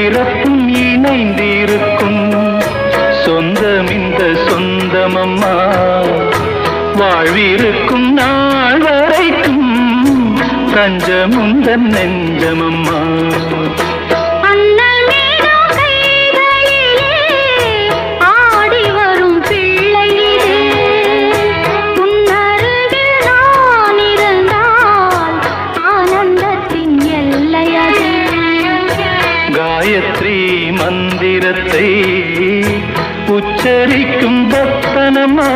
பிறப்பும் இணைந்திருக்கும் சொந்தம் இந்த சொந்தமம்மா வாழ்விருக்கும் நாள் வரைக்கும் தஞ்சமுந்தன் நெஞ்சமம்மா காயத்ரி மந்திரத்தை உச்சரிக்கும் பக்தனம்மா